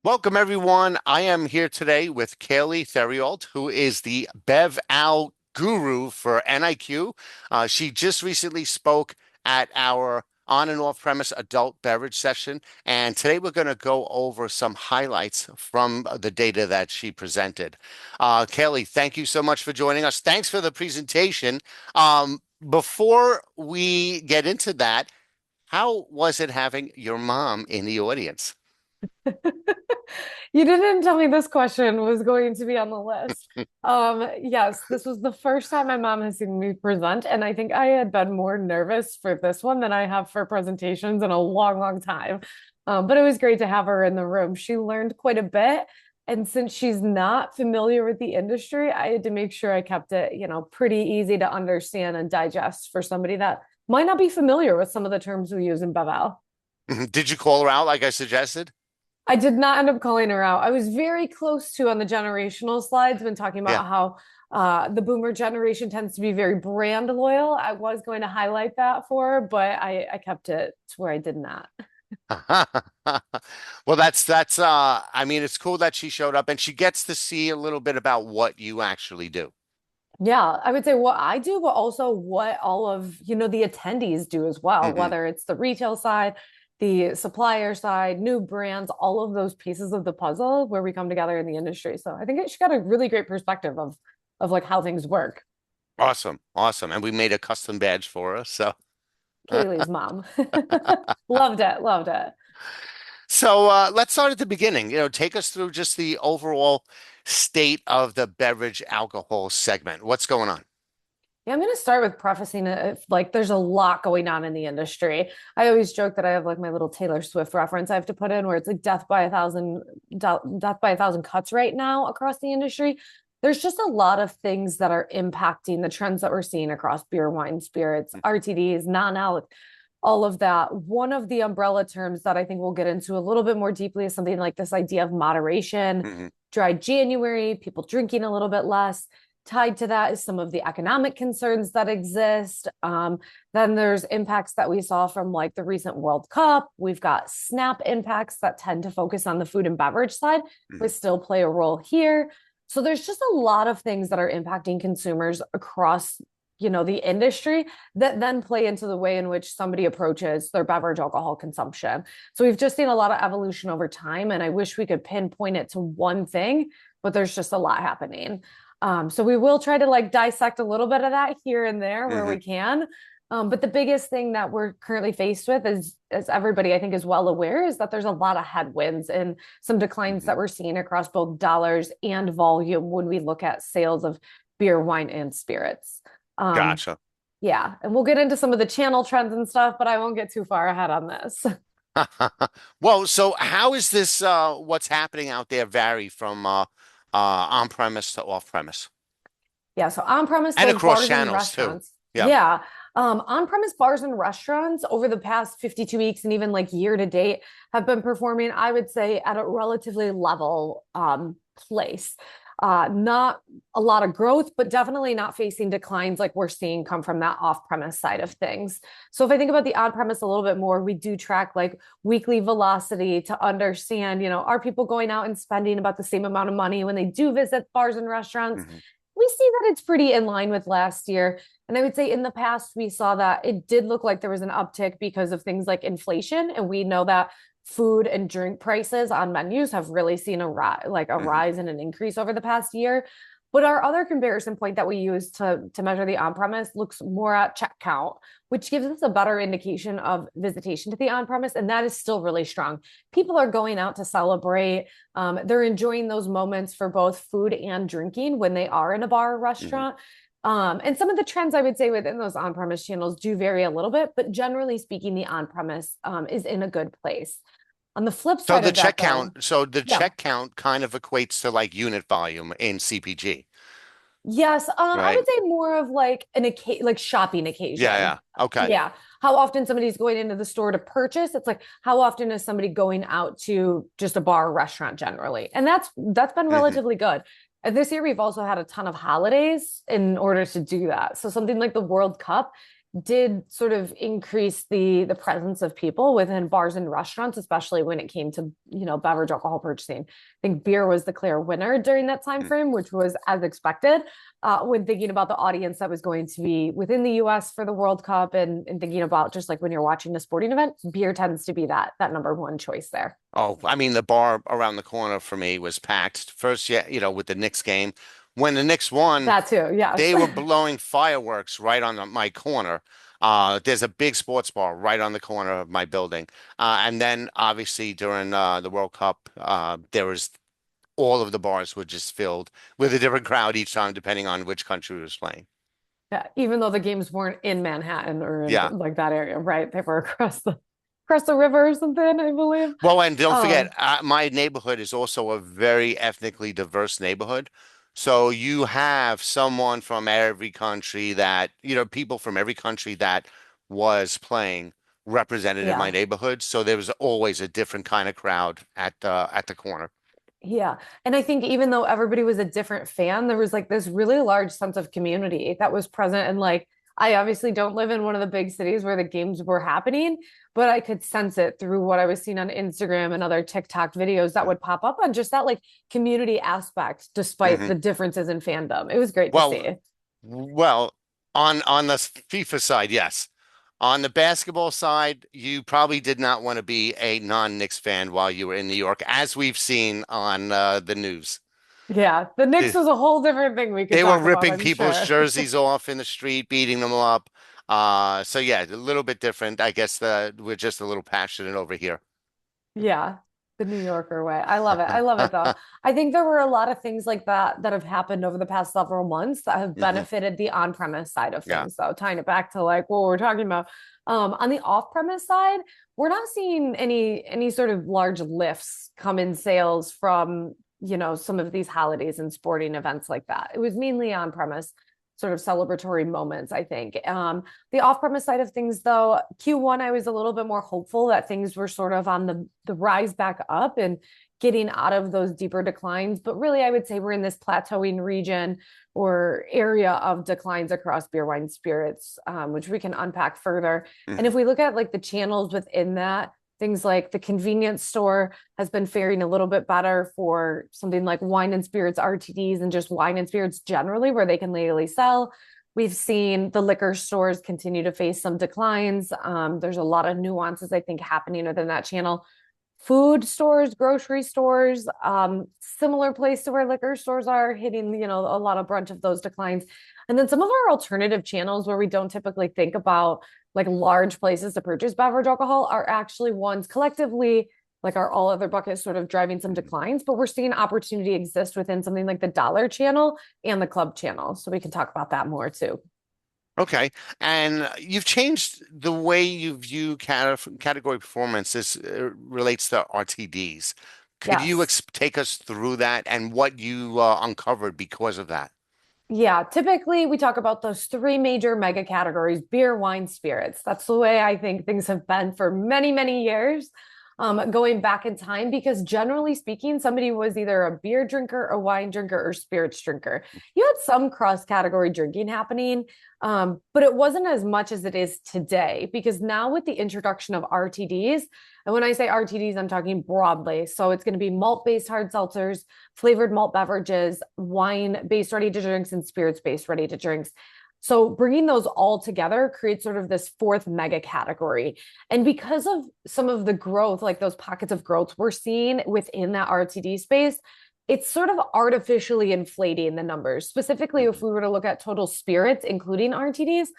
Welcome, everyone. I am here today with Kaleigh Theriault, who is the Bev guru for NIQ. She just recently spoke at our on and off premise adult beverage session. And today we're going to go over some highlights from the data that she presented. Kaleigh, thank you so much for joining us. Thanks for the presentation. Before we get into that, how was it having your mom in the audience? You didn't tell me this question was going to be on the list. Yes, this was the first time my mom has seen me present, and I think I had been more nervous for this one than I have for presentations in a long, long time. But it was great to have her in the room. She learned quite a bit, and since she's not familiar with the industry, I had to make sure I kept it, pretty easy to understand and digest for somebody that might not be familiar with some of the terms we use in Bevel. Did you call her out like I suggested? I did not end up calling her out. I was very close to on the generational slides when talking Yeah. about how the boomer generation tends to be very brand loyal. I was going to highlight that for her, but I kept it to where I did not. Well, that's I mean, it's cool that she showed up and she gets to see a little bit about what you actually do. Yeah, I would say what I do, but also what all of, the attendees do as well, Hmm. whether it's the retail side, the supplier side, new brands, all of those pieces of the puzzle where we come together in the industry. So I think she got a really great perspective of like how things work. Awesome. Awesome. And we made a custom badge for her. So Kaylee's mom. Loved it, loved it. let's start at the beginning. Take us through just the overall state of the beverage alcohol segment. What's going on? Yeah, I'm going to start with prefacing it. Like, there's a lot going on in the industry. I always joke that I have like my little Taylor Swift reference I have to put in, where it's like death by a thousand cuts right now across the industry. There's just a lot of things that are impacting the trends that we're seeing across beer, wine, spirits, RTDs, non-alc, all of that. One of the umbrella terms that I think we'll get into a little bit more deeply is something like this idea of moderation, Hmm. dry January, people drinking a little bit less. Tied to that is some of the economic concerns that exist. Then there's impacts that we saw from like the recent World Cup. We've got SNAP impacts that tend to focus on the food and beverage side, but still play a role here. So there's just a lot of things that are impacting consumers across, the industry that then play into the way in which somebody approaches their beverage alcohol consumption. So we've just seen a lot of evolution over time, and I wish we could pinpoint it to one thing, but there's just a lot happening. So we will try to like dissect a little bit of that here and there where Hmm. we can. But the biggest thing that we're currently faced with is, as everybody I think is well aware, is that there's a lot of headwinds and some declines Hmm. that we're seeing across both dollars and volume when we look at sales of beer, wine, and spirits. Um, Gotcha. yeah, and we'll get into some of the channel trends and stuff, but I won't get too far ahead on this. Well, so how is this what's happening out there vary from on-premise to off-premise? Yeah, so on-premise, And like across bars and channels too. restaurants. Yeah. Yeah. On-premise bars and restaurants over the past 52 weeks and even like year to date have been performing, I would say, at a relatively level place. Not a lot of growth, but definitely not facing declines like we're seeing come from that off-premise side of things. So if I think about the on-premise a little bit more, we do track like weekly velocity to understand, are people going out and spending about the same amount of money when they do visit bars and restaurants? Hmm. We see that it's pretty in line with last year. And I would say in the past, we saw that it did look like there was an uptick because of things like inflation. And we know that food and drink prices on menus have really seen a Hmm. rise and an increase over the past year. But our other comparison point that we use to measure the on-premise looks more at check count, which gives us a better indication of visitation to the on-premise, and that is still really strong. People are going out to celebrate. They're enjoying those moments for both food and drinking when they are in a bar or Hmm. restaurant. And some of the trends I would say within those on-premise channels do vary a little bit, but generally speaking, the on-premise is in a good place. On the flip So side the of that, check though, count, so the yeah. check count kind of equates to like unit volume in CPG, Yes, I right? would say more of like like shopping Yeah, occasion. yeah. Okay. Yeah. How often somebody's going into the store to purchase. It's like how often is somebody going out to just a bar or restaurant generally. And that's been Hmm. relatively good. And this year we've also had a ton of holidays in order to do that. So something like the World Cup did sort of increase the presence of people within bars and restaurants, especially when it came to, beverage alcohol purchasing. I think beer was the clear winner during that time Mm. frame, which was as expected. When thinking about the audience that was going to be within the US for the World Cup, and thinking about just like when you're watching a sporting event, beer tends to be that number one choice there. Oh, I mean, the bar around the corner for me was packed. First, yeah, with the Knicks game. When the Knicks won, That too, yes. they were blowing fireworks right on my corner. There's a big sports bar right on the corner of my building. And then obviously during the World Cup, there was all of the bars were just filled with a different crowd each time, depending on which country was playing. Yeah, even though the games weren't in Manhattan or in Yeah. like that area, right? They were across the river or something, I believe. Well, and don't forget, Um, my neighborhood is also a very ethnically diverse neighborhood. So you have someone from every country that, people from every country that was playing represented in my yeah. neighborhood. So there was always a different kind of crowd at the corner. Yeah. And I think even though everybody was a different fan, there was like this really large sense of community that was present. And like, I obviously don't live in one of the big cities where the games were happening, but I could sense it through what I was seeing on Instagram and other TikTok videos that would pop up on just that like community aspect, despite Hmm. the differences in fandom. It was great to Well, see. well, on the FIFA side, yes. On the basketball side, you probably did not want to be a non-Knicks fan while you were in New York, as we've seen on the news. Yeah. The Knicks was a whole different thing we could They were talk about, ripping I'm people's sure. jerseys off in the street, beating them up. So yeah, a little bit different. I guess we're just a little passionate over here. Yeah, the New Yorker way. I love it. I love it though. I think there were a lot of things like that that have happened over the past several months that have Hmm. benefited the on-premise side of Yeah. things. So tying it back to like what we're talking about. On the off-premise side, we're not seeing any sort of large lifts come in sales from, some of these holidays and sporting events like that. It was mainly on-premise sort of celebratory moments, I think. The off-premise side of things, though, Q1, I was a little bit more hopeful that things were sort of on the rise back up and getting out of those deeper declines. But really, I would say we're in this plateauing region or area of declines across beer, wine, spirits, which we can unpack further. And Hmm. if we look at like the channels within that, things like the convenience store has been faring a little bit better for something like wine and spirits RTDs and just wine and spirits generally, where they can legally sell. We've seen the liquor stores continue to face some declines. There's a lot of nuances, I think, happening within that channel. Food stores, grocery stores, similar place to where liquor stores are hitting, a lot of brunt of those declines. And then some of our alternative channels where we don't typically think about like large places to purchase beverage alcohol are actually ones collectively like our all other buckets sort of driving some declines, but we're seeing opportunity exist within something like the dollar channel and the club channel. So we can talk about that more too. Okay. And you've changed the way you view category performance as relates to RTDs. Could you Yes. take us through that and what you uncovered because of that? Yeah, typically we talk about those three major mega categories: beer, wine, spirits. That's the way I think things have been for many, many years, going back in time, because generally speaking, somebody was either a beer drinker, a wine drinker, or spirits drinker. You had some cross-category drinking happening, but it wasn't as much as it is today, because now with the introduction of RTDs, and when I say RTDs, I'm talking broadly. So it's going to be malt-based hard seltzers, flavored malt beverages, wine based ready to drinks, and spirits based ready to drinks. So bringing those all together creates sort of this fourth mega category. And because of some of the growth, like those pockets of growth we're seeing within that RTD space, it's sort of artificially inflating the numbers. Specifically, if Mhm. we were to look at total spirits, including RTDs,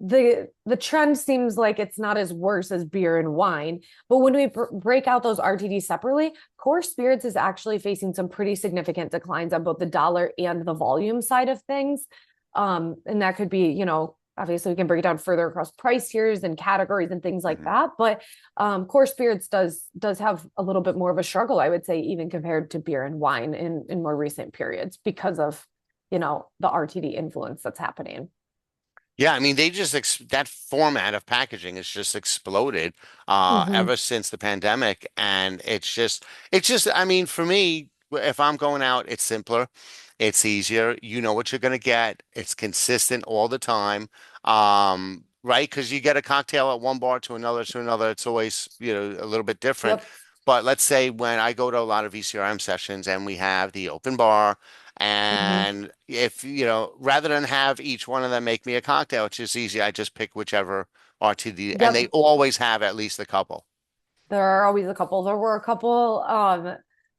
the trend seems like it's not as worse as beer and wine. But when we break out those RTDs separately, core spirits is actually facing some pretty significant declines on both the dollar and the volume side of things. And that could be, obviously we can break it down further across price tiers and categories and things like Mhm. that. But core spirits does have a little bit more of a struggle, I would say, even compared to beer and wine in more recent periods because of, the RTD influence that's happening. Yeah, I mean, they just that format of packaging has just exploded Hmm. ever since the pandemic, and it's just. I mean, for me, if I'm going out, it's simpler, it's easier. You know what you're going to get. It's consistent all the time. right? Because you get a cocktail at one bar to another. It's always, a little bit different. Yep. But let's say when I go to a lot of VCRM sessions and we have the open bar, Mhm. and if, rather than have each one of them make me a cocktail, it's just easy. I just pick whichever RTD, and they Yep. always have at least a couple. There are always a couple. There were a couple,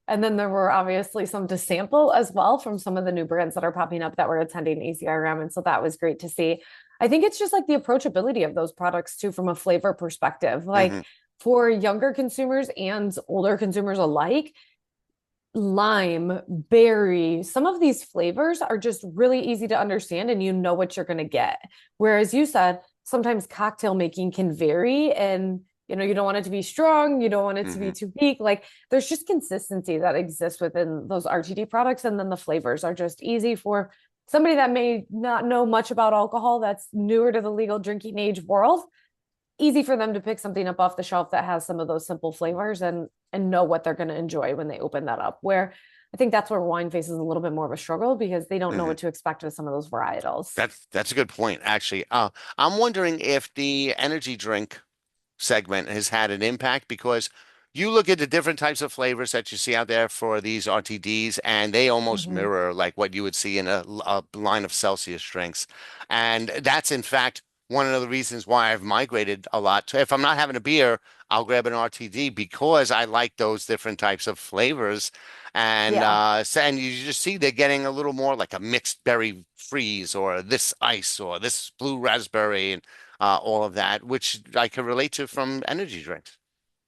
and then there were obviously some to sample as well from some of the new brands that are popping up that were attending ACRM. And so that was great to see. I think it's just like the approachability of those products too, from a flavor perspective. Like Hmm. for younger consumers and older consumers alike, lime, berry, some of these flavors are just really easy to understand and you know what you're going to get. Whereas you said sometimes cocktail making can vary and you don't want it to be strong, you don't want it to be Hmm. too weak. Like there's just consistency that exists within those RTD products and then the flavors are just easy for somebody that may not know much about alcohol that's newer to the legal drinking age world, easy for them to pick something up off the shelf that has some of those simple flavors and know what they're going to enjoy when they open that up. Where I think that's where wine faces a little bit more of a struggle because they don't know Hmm. what to expect with some of those varietals. That's a good point, actually. I'm wondering if the energy drink segment has had an impact because you look at the different types of flavors that you see out there for these RTDs, and they almost Mm-hmm. mirror like what you would see in a line of Celsius drinks. And that's in fact one of the reasons why I've migrated a lot to, if I'm not having a beer, I'll grab an RTD because I like those different types of flavors. And Yeah. and you just see they're getting a little more like a mixed berry freeze or this ice or this blue raspberry. And all of that, which I can relate to from energy drinks.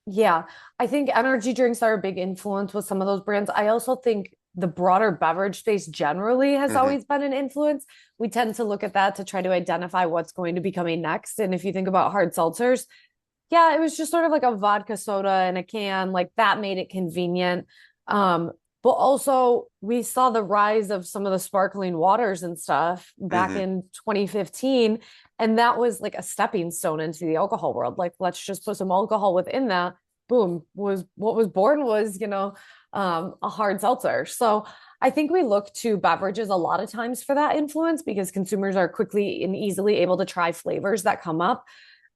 Yeah, I think energy drinks are a big influence with some of those brands. I also think the broader beverage space generally has Hmm. always been an influence. We tend to look at that to try to identify what's going to be coming next. And if you think about hard seltzers, yeah, it was just sort of like a vodka soda in a can, like that made it convenient. But also we saw the rise of some of the sparkling waters and stuff back Hmm. in 2015. And that was like a stepping stone into the alcohol world. Like, let's just put some alcohol within that. Boom, was what was born was, a hard seltzer. So I think we look to beverages a lot of times for that influence because consumers are quickly and easily able to try flavors that come up.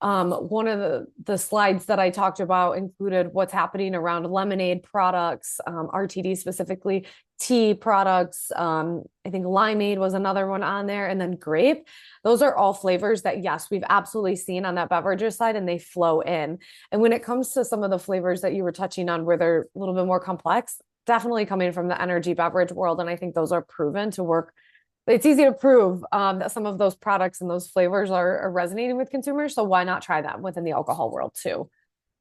One of the slides that I talked about included what's happening around lemonade products, RTD specifically, tea products. I think limeade was another one on there, and then grape. Those are all flavors that, yes, we've absolutely seen on that beverages side, and they flow in. And when it comes to some of the flavors that you were touching on, where they're a little bit more complex, definitely coming from the energy beverage world, and I think those are proven to work. It's easy to prove that some of those products and those flavors are resonating with consumers. So why not try them within the alcohol world too?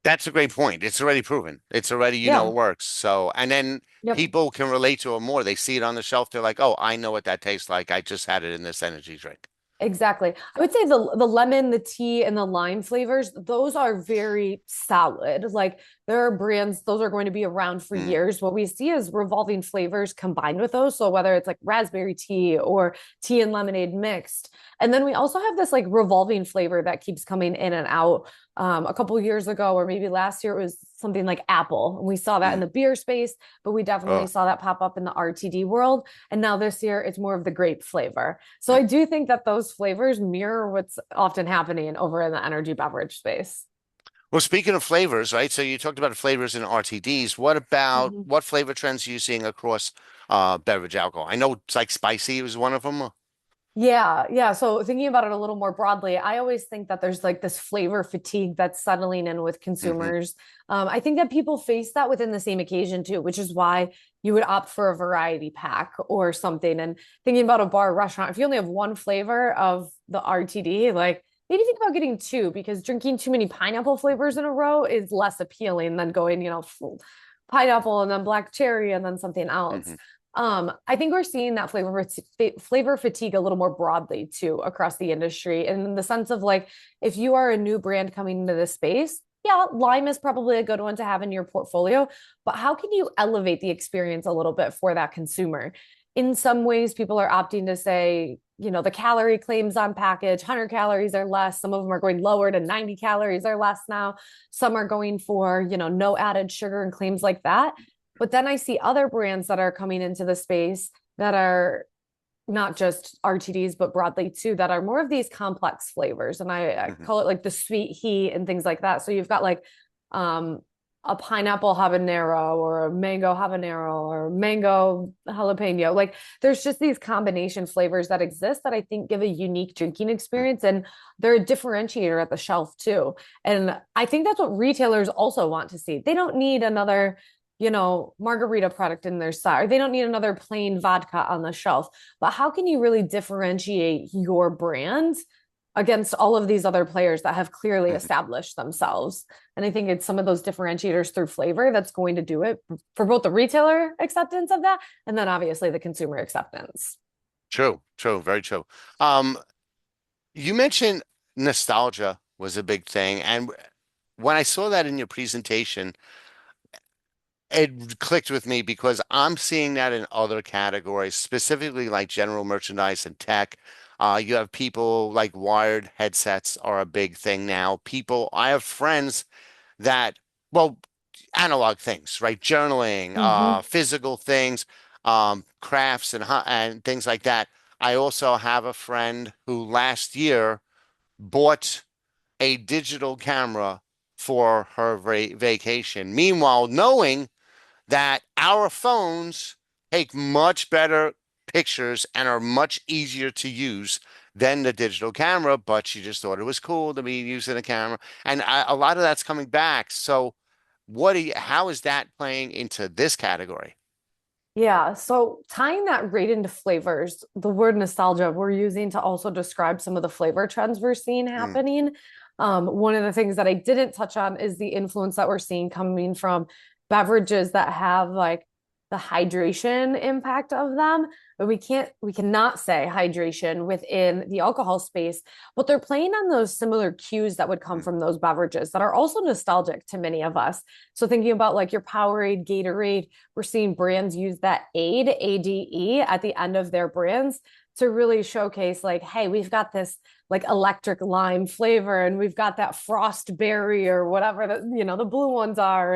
That's a great point. It's already proven. It's already, it Yeah. works. So, and then Yep. people can relate to it more. They see it on the shelf. They're like, oh, I know what that tastes like. I just had it in this energy drink. Exactly. I would say the lemon, the tea, and the lime flavors, those are very solid. Like there are brands, those are going to be around for Mm, years. What we see is revolving flavors combined with those. So whether it's like raspberry tea or tea and lemonade mixed. And then we also have this like revolving flavor that keeps coming in and out. A couple of years ago, or maybe last year, it was something like apple. And we saw that in mm. the beer space, but we definitely Oh, saw that pop up in the RTD world. And now this year, it's more of the grape flavor. So mm. I do think that those flavors mirror what's often happening over in the energy beverage space. Well, speaking of flavors, right? So you talked about flavors in RTDs. What about Mhm. what flavor trends are you seeing across beverage alcohol? I know it's like spicy was one of them. Yeah, yeah. So thinking about it a little more broadly, I always think that there's like this flavor fatigue that's settling in with Hmm. consumers. I think that people face that within the same occasion too, which is why you would opt for a variety pack or something. And thinking about a bar or restaurant, if you only have one flavor of the RTD, like maybe think about getting two because drinking too many pineapple flavors in a row is less appealing than going, full pineapple and then black cherry and then something else. Hmm. I think we're seeing that flavor fatigue a little more broadly too across the industry, in the sense of like if you are a new brand coming into this space, yeah, lime is probably a good one to have in your portfolio, but how can you elevate the experience a little bit for that consumer? In some ways, people are opting to say, the calorie claims on package, 100 calories or less. Some of them are going lower to 90 calories or less now. Some are going for, no added sugar and claims like that. But then I see other brands that are coming into the space that are not just RTDs, but broadly too, that are more of these complex flavors. And I Hmm. call it like the sweet heat and things like that. So you've got like um, a pineapple habanero or a mango habanero or mango jalapeno. Like there's just these combination flavors that exist that I think give a unique drinking experience. And they're a differentiator at the shelf too. And I think that's what retailers also want to see. They don't need another margarita product in their side, or they don't need another plain vodka on the shelf. But how can you really differentiate your brand against all of these other players that have clearly Hmm. established themselves? And I think it's some of those differentiators through flavor that's going to do it for both the retailer acceptance of that and then obviously the consumer acceptance. True, true, very true. Um, you mentioned nostalgia was a big thing, and when I saw that in your presentation, it clicked with me because I'm seeing that in other categories, specifically like general merchandise and tech. You have people like wired headsets are a big thing now. I have friends that, well, analog things, right? Journaling, Mm-hmm. physical things, crafts and things like that. I also have a friend who last year bought a digital camera for her vacation. Meanwhile, knowing that our phones take much better pictures and are much easier to use than the digital camera, but she just thought it was cool to be using a camera. And a lot of that's coming back. So how is that playing into this category? Yeah, so tying that right into flavors, the word nostalgia we're using to also describe some of the flavor trends we're seeing Mm, happening. One of the things that I didn't touch on is the influence that we're seeing coming from beverages that have like the hydration impact of them. But we cannot say hydration within the alcohol space, but they're playing on those similar cues that would come mm, from those beverages that are also nostalgic to many of us. So thinking about like your Powerade, Gatorade, we're seeing brands use that ADE at the end of their brands to really showcase like, hey, we've got this like electric lime flavor and we've got that frost berry or whatever the blue ones are,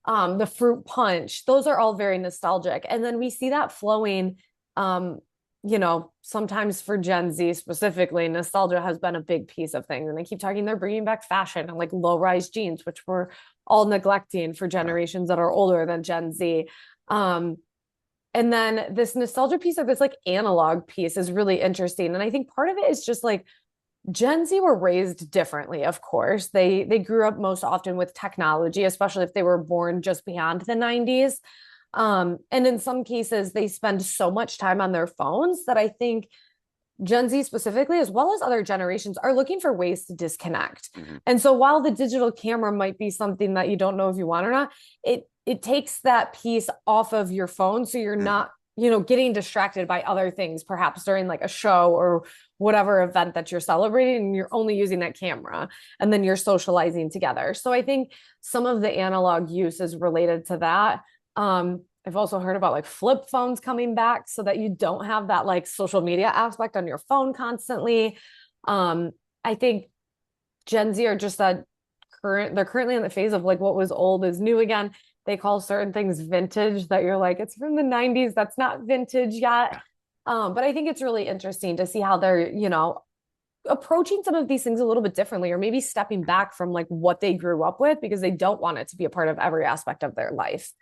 and the fruit punch. Those are all very nostalgic. And then we see that flowing um sometimes for Gen Z specifically, nostalgia has been a big piece of things. And they keep talking, they're bringing back fashion and like low rise jeans, which we're all neglecting for right. generations that are older than Gen Z. Um, and then this nostalgia piece or this like analog piece is really interesting. And I think part of it is just like Gen Z were raised differently, of course. They grew up most often with technology, especially if they were born just beyond the 90s. And in some cases, they spend so much time on their phones that I think Gen Z specifically, as well as other generations, are looking for ways to disconnect. Hmm. And so while the digital camera might be something that you don't know if you want or not, it takes that piece off of your phone so you're Hmm. not, getting distracted by other things, perhaps during like a show or whatever event that you're celebrating, and you're only using that camera and then you're socializing together. So I think some of the analog use is related to that. I've also heard about like flip phones coming back so that you don't have that like social media aspect on your phone constantly. Um, I think Gen Z are just that they're currently in the phase of like what was old is new again. They call certain things vintage that you're like, it's from the 90s. That's not vintage yet. But I think it's really interesting to see how they're, approaching some of these things a little bit differently, or maybe stepping back from like what they grew up with because they don't want it to be a part of every aspect of their life.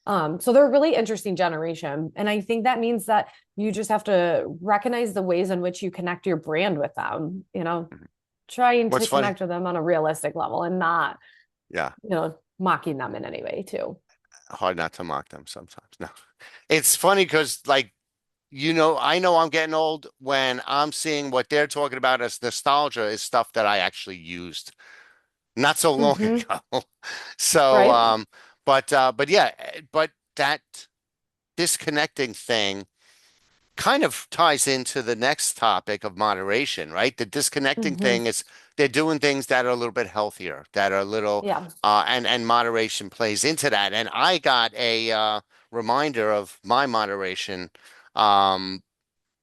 So they're a really interesting generation. And I think that means that you just have to recognize the ways in which you connect your brand with them, trying What's to funny? connect with them on a realistic level and not, Yeah, mocking them in any way too. hard not to mock them sometimes. No, it's funny because I know I'm getting old when I'm seeing what they're talking about as nostalgia is stuff that I actually used not so long Mm-hmm. ago. So, Right? but yeah, but that disconnecting thing kind of ties into the next topic of moderation, right? The disconnecting Mm-hmm. thing is they're doing things that are a little bit healthier, that are a little, Yeah. and moderation plays into that. And I got a reminder of my moderation um,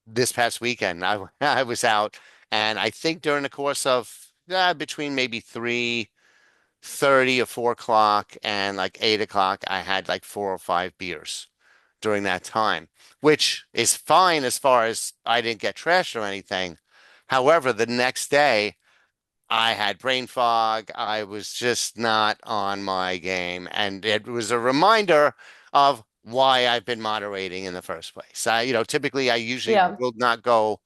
this past weekend. I was out, and I think during the course of between maybe 3:30 or 4 o'clock and like 8 o'clock, I had like 4 or 5 beers. during that time, which is fine as far as I didn't get trashed or anything. However, the next day, I had brain fog. I was just not on my game. And it was a reminder of why I've been moderating in the first place. Typically I usually Yeah. will not go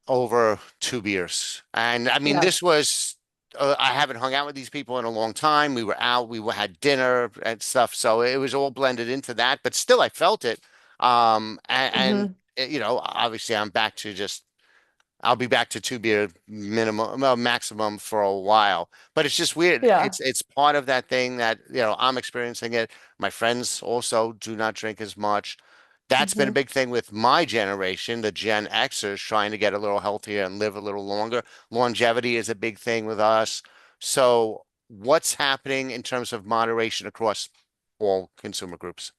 over 2 beers. And I mean, Yeah. this was, I haven't hung out with these people in a long time. We were out, had dinner and stuff. So it was all blended into that, but still I felt it. Hmm. Obviously I'm back to just I'll be back to 2 beer minimum, well, maximum for a while. But it's just weird. Yeah. It's part of that thing that, I'm experiencing it. My friends also do not drink as much. That's been a Hmm. big thing with my generation, the Gen Xers, trying to get a little healthier and live a little longer. Longevity is a big thing with us. So, what's happening in terms of moderation across all consumer groups?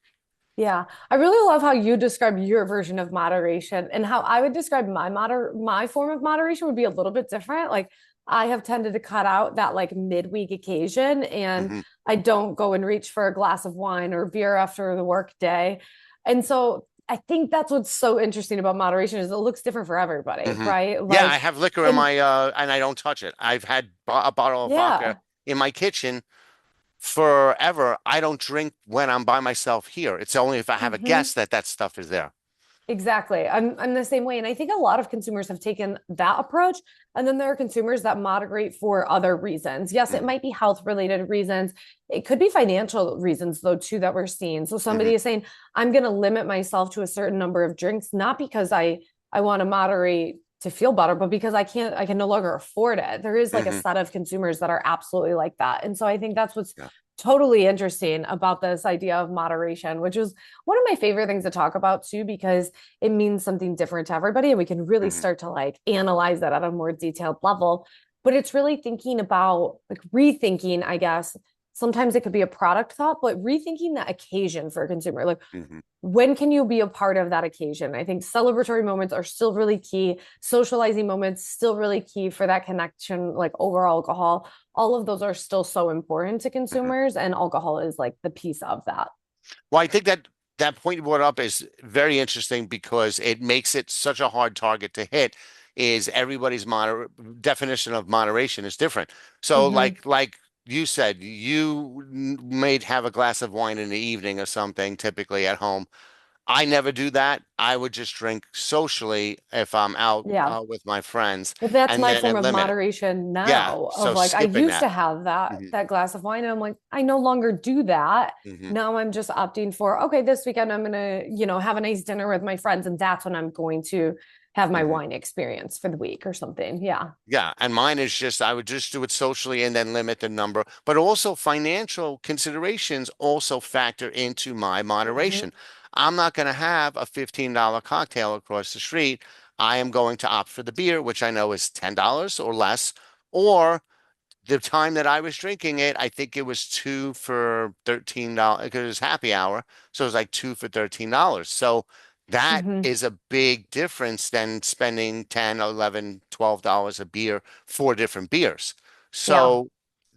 Yeah, I really love how you describe your version of moderation and how I would describe my form of moderation would be a little bit different. Like I have tended to cut out that like midweek occasion and Hmm. I don't go and reach for a glass of wine or beer after the work day. And so I think that's what's so interesting about moderation is it looks different for everybody, Hmm. right? Yeah, I Like have liquor in and my and I don't touch it. I've had a bottle of vodka yeah. in my kitchen forever. I don't drink when I'm by myself here. It's only if I have a Hmm. guest that that stuff is there. Exactly. I'm the same way. And I think a lot of consumers have taken that approach. And then there are consumers that moderate for other reasons. Yes, it Hmm. might be health related reasons. It could be financial reasons, though, too, that we're seeing. So Hmm. somebody is saying, I'm going to limit myself to a certain number of drinks, not because I want to moderate to feel better, but because I can no longer afford it. There is like a Hmm. set of consumers that are absolutely like that. And so I think that's what's Yeah. totally interesting about this idea of moderation, which is one of my favorite things to talk about too, because it means something different to everybody and we can really Hmm. start to like analyze that at a more detailed level. But it's really thinking about like rethinking, I guess. Sometimes it could be a product thought, but rethinking the occasion for a consumer. Like Hmm. when can you be a part of that occasion? I think celebratory moments are still really key. Socializing moments still really key for that connection, like over alcohol. All of those are still so important to Hmm. consumers, and alcohol is like the piece of that. Well, I think that point you brought up is very interesting because it makes it such a hard target to hit. Is everybody's moder definition of moderation is different. So, Mm-hmm. like you said, you may have a glass of wine in the evening or something, typically at home. I never do that. I would just drink socially if I'm out Yeah. with my friends, Well, that's and my then form and of limit it. moderation Yeah, now so of like I skipping used that. to have that Hmm. glass of wine and I'm like I no longer do that. Hmm. Now I'm just opting for okay, this weekend I'm gonna, have a nice dinner with my friends and that's when I'm going to have my Hmm. wine experience for the week or something. Yeah. Yeah, and mine is just I would just do it socially and then limit the number, but also financial considerations also factor into my Hmm. moderation. I'm not going to have a $15 cocktail across the street. I am going to opt for the beer, which I know is $10 or less, or the time that I was drinking it, I think it was two for $13 because it was happy hour. So it was like two for $13. So that Hmm. is a big difference than spending 10, 11, $12 a beer for different beers. Yeah. So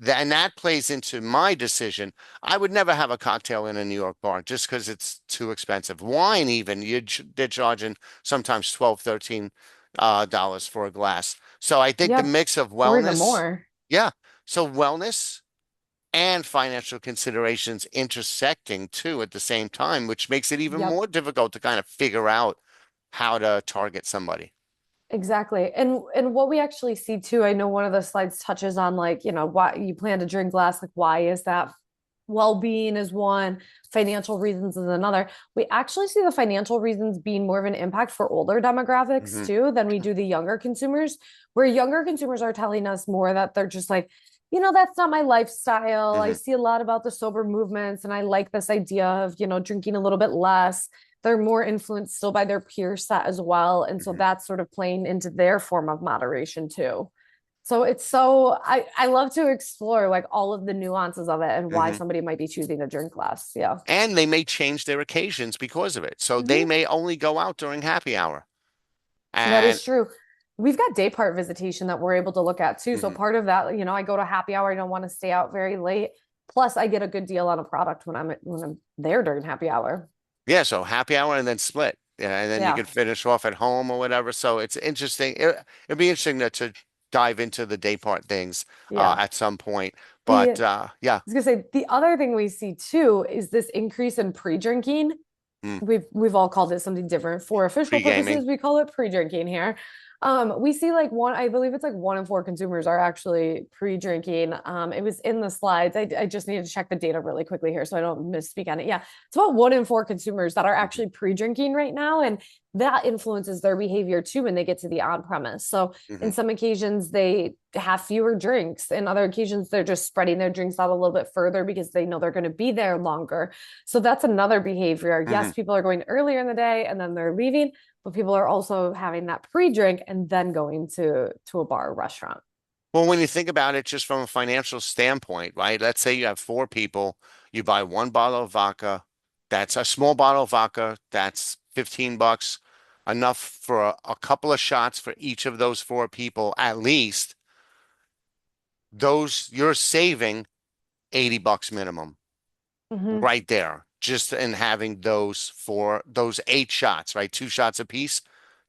and that plays into my decision. I would never have a cocktail in a New York bar just because it's too expensive. Wine, even, they're charging sometimes 12, 13 dollars for a glass. So I think the Yep. mix of Or even wellness, more. yeah. So wellness and financial considerations intersecting too at the same time, which makes it even Yep. more difficult to kind of figure out how to target somebody. Exactly. And what we actually see too, I know one of the slides touches on like, why you plan to drink less, like why is that? Well-being is one, financial reasons is another. We actually see the financial reasons being more of an impact for older demographics Hmm. too than we do the younger consumers, where younger consumers are telling us more that they're just like, that's not my lifestyle. I Hmm. see a lot about the sober movements and I like this idea of, drinking a little bit less. They're more influenced still by their peer set as well. And so Hmm. that's sort of playing into their form of moderation too. So I love to explore like all of the nuances of it and why Hmm. somebody might be choosing to drink less. Yeah. And they may change their occasions because of it. So they Hmm. may only go out during happy hour. That And is true. We've got day part visitation that we're able to look at too. So mhm, part of that, I go to happy hour. I don't want to stay out very late. Plus, I get a good deal on a product when I'm there during happy hour. Yeah, so happy hour and then split. Yeah, and then you Yeah, can finish off at home or whatever. So it's interesting. It'd be interesting to dive into the day part things yeah. at some point. The But yeah, I was gonna say the other thing we see too is this increase in pre-drinking. mm, We've all called it something different. For official pre-gaming. purposes, we call it pre-drinking here. We see like I believe it's like 1 in 4 consumers are actually pre-drinking. It was in the slides. I just need to check the data really quickly here so I don't misspeak on it. Yeah, it's about 1 in 4 consumers that are Hmm. actually pre-drinking right now, and that influences their behavior too when they get to the on-premise. So in Hmm. some occasions they have fewer drinks. In other occasions they're just spreading their drinks out a little bit further because they know they're going to be there longer. So that's another behavior. Yes, Hmm. people are going earlier in the day and then they're leaving, but people are also having that pre-drink and then going to a bar or restaurant. Well, when you think about it, just from a financial standpoint, right? Let's say you have four people, you buy one bottle of vodka. That's a small bottle of vodka. That's $15, enough for a couple of shots for each of those four people at least. Those you're saving $80 minimum Mm-hmm. right there, just in having those eight shots, right? Two shots apiece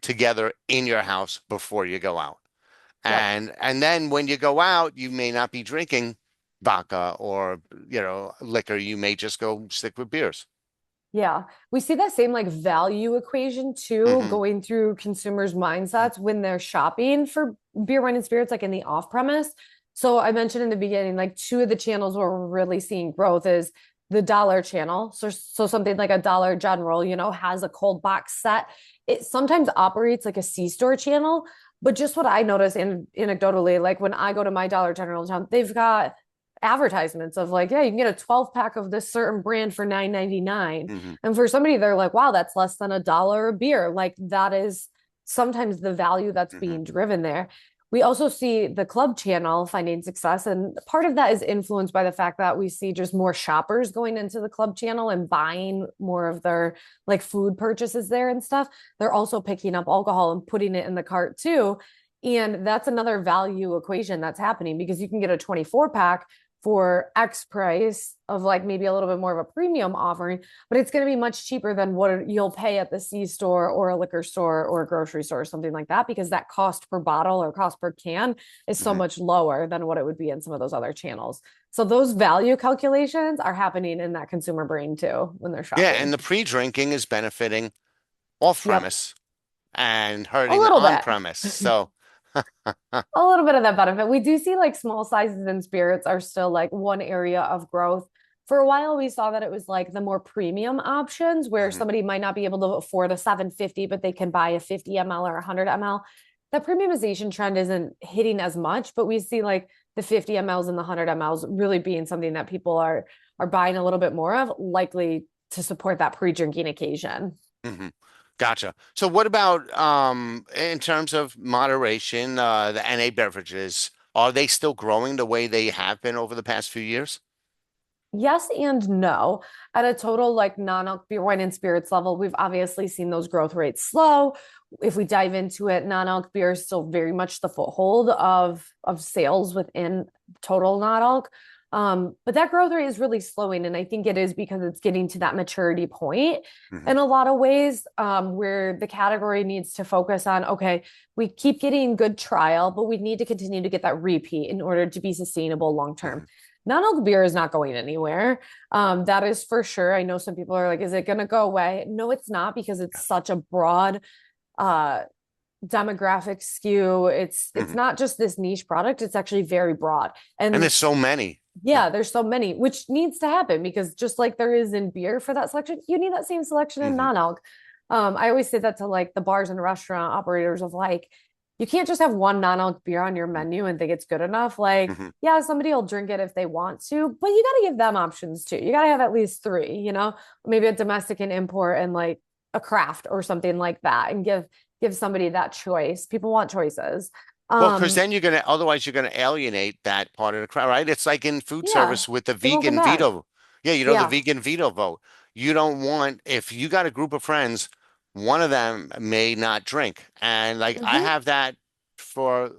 together in your house before you go out. Yep. And then when you go out, you may not be drinking vodka or liquor. You may just go stick with beers. Yeah. We see that same like value equation too Hmm. going through consumers' mindsets when they're shopping for beer, wine, and spirits, like in the off-premise. So I mentioned in the beginning, like two of the channels where we're really seeing growth is the dollar channel. So something like a Dollar General, has a cold box set. It sometimes operates like a C-store channel, but just what I notice anecdotally, like when I go to my Dollar General in town, they've got advertisements of like, yeah, you can get a 12 pack of this certain brand for 9.99. Hmm. And for somebody, they're like, wow, that's less than $1 a beer. Like that is sometimes the value that's Hmm. being driven there. We also see the club channel finding success. And part of that is influenced by the fact that we see just more shoppers going into the club channel and buying more of their like food purchases there and stuff. They're also picking up alcohol and putting it in the cart too. And that's another value equation that's happening because you can get a 24 pack for X price of like maybe a little bit more of a premium offering, but it's going to be much cheaper than what you'll pay at the C store or a liquor store or a grocery store or something like that, because that cost per bottle or cost per can is so Hmm. much lower than what it would be in some of those other channels. So those value calculations are happening in that consumer brain too when they're Yeah, shopping. and the pre-drinking is benefiting Yep. off-premise and A hurting the little on-premise. bit. So, A little bit of that benefit. We do see like small sizes and spirits are still like one area of growth. For a while, we saw that it was like the more premium options where mhm, somebody might not be able to afford a 750, but they can buy a 50 ml or 100 ml. That premiumization trend isn't hitting as much, but we see like the 50 mLs and the 100 mLs really being something that people are buying a little bit more of, likely to support that pre-drinking occasion. mhm. Gotcha. So what about in terms of moderation, the NA beverages, are they still growing the way they have been over the past few years? Yes and no. At a total like non-alc beer, wine, and spirits level, we've obviously seen those growth rates slow. If we dive into it, non-alc beer is still very much the foothold of sales within total non-alc. But that growth rate is really slowing, and I think it is because it's getting to that maturity point Hmm. in a lot of ways, where the category needs to focus on, okay, we keep getting good trial, but we need to continue to get that repeat in order to be sustainable long term. Hmm. Non-alc beer is not going anywhere. That is for sure. I know some people are like, is it going to go away? No, it's not, because it's such a broad uh, demographic skew. It's Hmm. not just this niche product. It's actually very broad. And And there's so many. Yeah. yeah, there's so many, which needs to happen because just like there is in beer for that selection, you need that same selection in Hmm. non-alc. I always say that to like the bars and restaurant operators of like, you can't just have one non-alc beer on your menu and think it's good enough. Like, Hmm. yeah, somebody will drink it if they want to, but you got to give them options too. You got to have at least three, maybe a domestic and import and like a craft or something like that, and give somebody that choice. People want choices. Well, because Um, then otherwise you're gonna alienate that part of the crowd, right? It's like in food yeah, service with the they won't come vegan back. veto. Yeah, the Yeah. vegan veto vote. You don't want, if you got a group of friends, one of them may not drink. And like I Hmm. have that for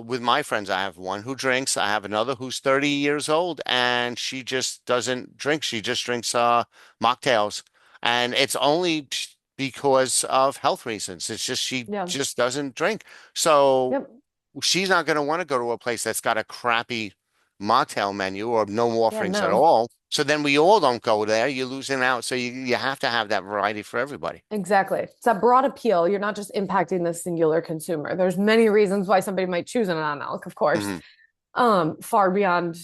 with my friends, I have one who drinks. I have another who's 30 years old, and she just doesn't drink. She just drinks mocktails, and it's only because of health reasons. It's just she Yeah. just doesn't drink. So Yep. she's not going to want to go to a place that's got a crappy mocktail menu or no Yeah, offerings at no. all. So then we all don't go there. You're losing out. So you have to have that variety for everybody. Exactly. It's that broad appeal. You're not just impacting the singular consumer. There's many reasons why somebody might choose a non-alc, of course. Hmm. Far beyond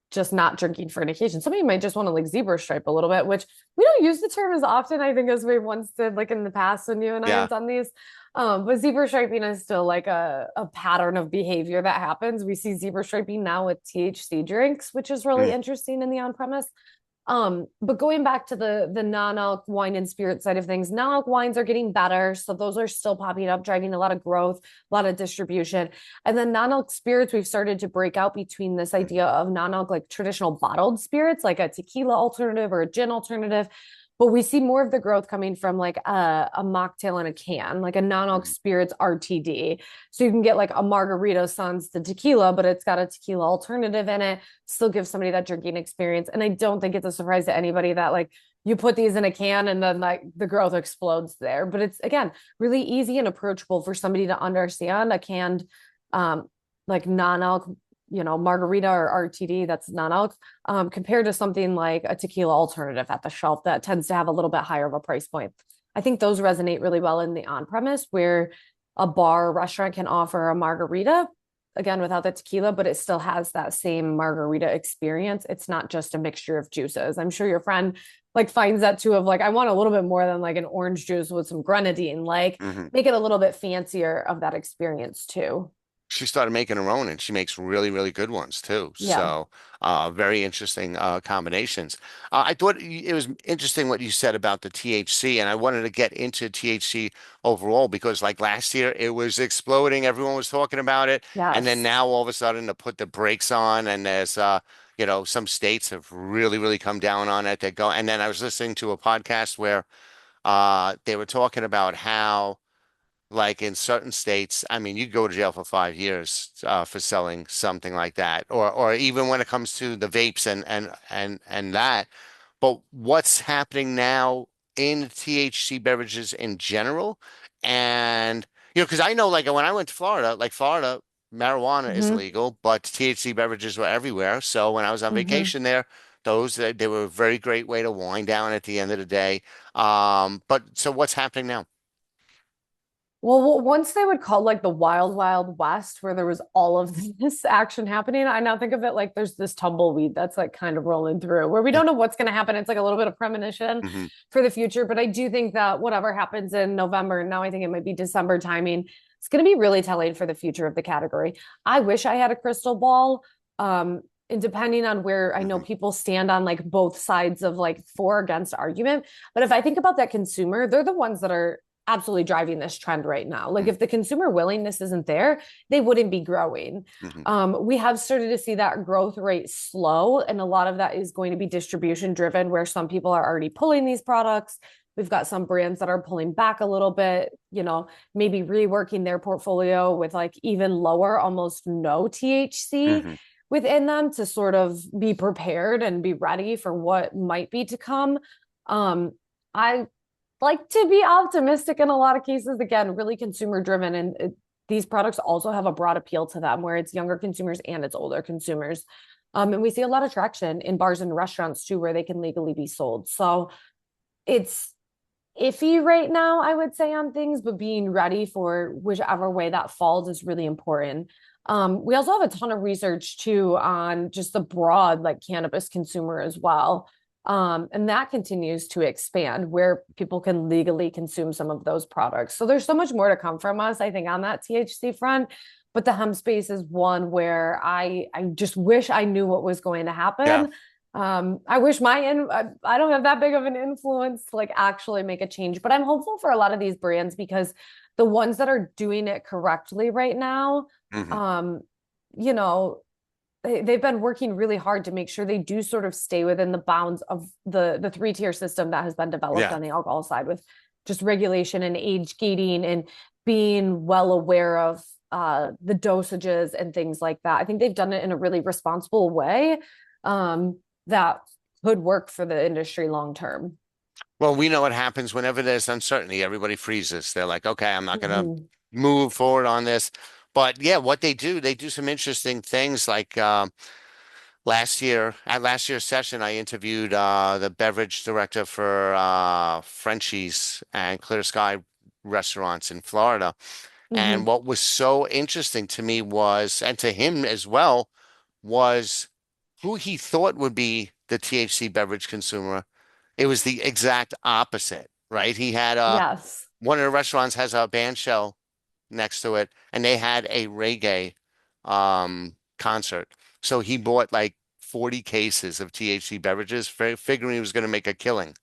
just not drinking for an occasion. Somebody might just want to like zebra stripe a little bit, which we don't use the term as often, I think, as we once did, like in the past when you and I Yeah. have done these. But zebra striping is still like a pattern of behavior that happens. We see zebra striping now with THC drinks, which is really Mm. interesting in the on-premise. But going back to the non-alc wine and spirit side of things, non-alc wines are getting better. So those are still popping up, driving a lot of growth, a lot of distribution. And then non-alc spirits, we've started to break out between this idea of non-alc, like traditional bottled spirits, like a tequila alternative or a gin alternative. But we see more of the growth coming from like a mocktail in a can, like a non-alc Mhm. spirits RTD. So you can get like a margarita sans the tequila, but it's got a tequila alternative in it, still gives somebody that drinking experience. And I don't think it's a surprise to anybody that like you put these in a can and then like the growth explodes there. But it's again really easy and approachable for somebody to understand a canned like non-alc, margarita or RTD that's non-alc, compared to something like a tequila alternative at the shelf that tends to have a little bit higher of a price point. I think those resonate really well in the on-premise where a bar or restaurant can offer a margarita, again, without the tequila, but it still has that same margarita experience. It's not just a mixture of juices. I'm sure your friend like finds that too of like, I want a little bit more than like an orange juice with some grenadine, like Mhm. make it a little bit fancier of that experience too. She started making her own and she makes really, really good ones too. Yeah. So, very interesting combinations. I thought it was interesting what you said about the THC, and I wanted to get into THC overall because, like last year, it was exploding. Everyone was talking about it, and then Yes. now all of a sudden to put the brakes on, and there's, some states have really, really come down on it. They go, and then I was listening to a podcast where they were talking about how like in certain states, I mean, you go to jail for 5 years for selling something like that, or even when it comes to the vapes and that. But what's happening now in THC beverages in general, and because I know, like when I went to Florida, like Florida, marijuana is Mm-hmm. legal, but THC beverages were everywhere. So when I was on Mm-hmm. vacation there, they were a very great way to wind down at the end of the day. But so what's happening now? Well, once they would call like the Wild Wild West, where there was all of this action happening, I now think of it like there's this tumbleweed that's like kind of rolling through where we don't know what's going to happen. It's like a little bit of premonition Hmm. for the future. But I do think that whatever happens in November, now I think it might be December timing, it's going to be really telling for the future of the category. I wish I had a crystal ball. And depending on where I know Hmm. people stand on like both sides of like for against argument. But if I think about that consumer, they're the ones that are absolutely driving this trend right now. Like if the consumer willingness isn't there, they wouldn't be growing. Hmm. We have started to see that growth rate slow, and a lot of that is going to be distribution driven, where some people are already pulling these products. We've got some brands that are pulling back a little bit, maybe reworking their portfolio with like even lower, almost no THC Hmm. within them to sort of be prepared and be ready for what might be to come. I like to be optimistic in a lot of cases, again, really consumer driven. And these products also have a broad appeal to them where it's younger consumers and it's older consumers. And we see a lot of traction in bars and restaurants too, where they can legally be sold. So it's iffy right now, I would say, on things, but being ready for whichever way that falls is really important. We also have a ton of research too on just the broad like cannabis consumer as well. And that continues to expand where people can legally consume some of those products. So there's so much more to come from us, I think, on that THC front. But the hemp space is one where I just wish I knew what was going to Yeah. happen. I wish I don't have that big of an influence to like actually make a change, but I'm hopeful for a lot of these brands because the ones that are doing it correctly right now, Hmm. um, you know, they've been working really hard to make sure they do sort of stay within the bounds of the three-tier system that has been developed Yeah. on the alcohol side with just regulation and age gating and being well aware of the dosages and things like that. I think they've done it in a really responsible way that could work for the industry long term. Well, we know what happens whenever there's uncertainty. Everybody freezes. They're like, okay, I'm not going to Mhm. move forward on this. But yeah, what they do some interesting things. Like last year, at last year's session, I interviewed the beverage director for Frenchies and Clear Sky restaurants in Florida. And Mhm. what was so interesting to me was, and to him as well, was who he thought would be the THC beverage consumer. It was the exact opposite, right? He had Yes. one of the restaurants has a band shell next to it, and they had a reggae concert. So he bought like 40 cases of THC beverages, figuring he was going to make a killing.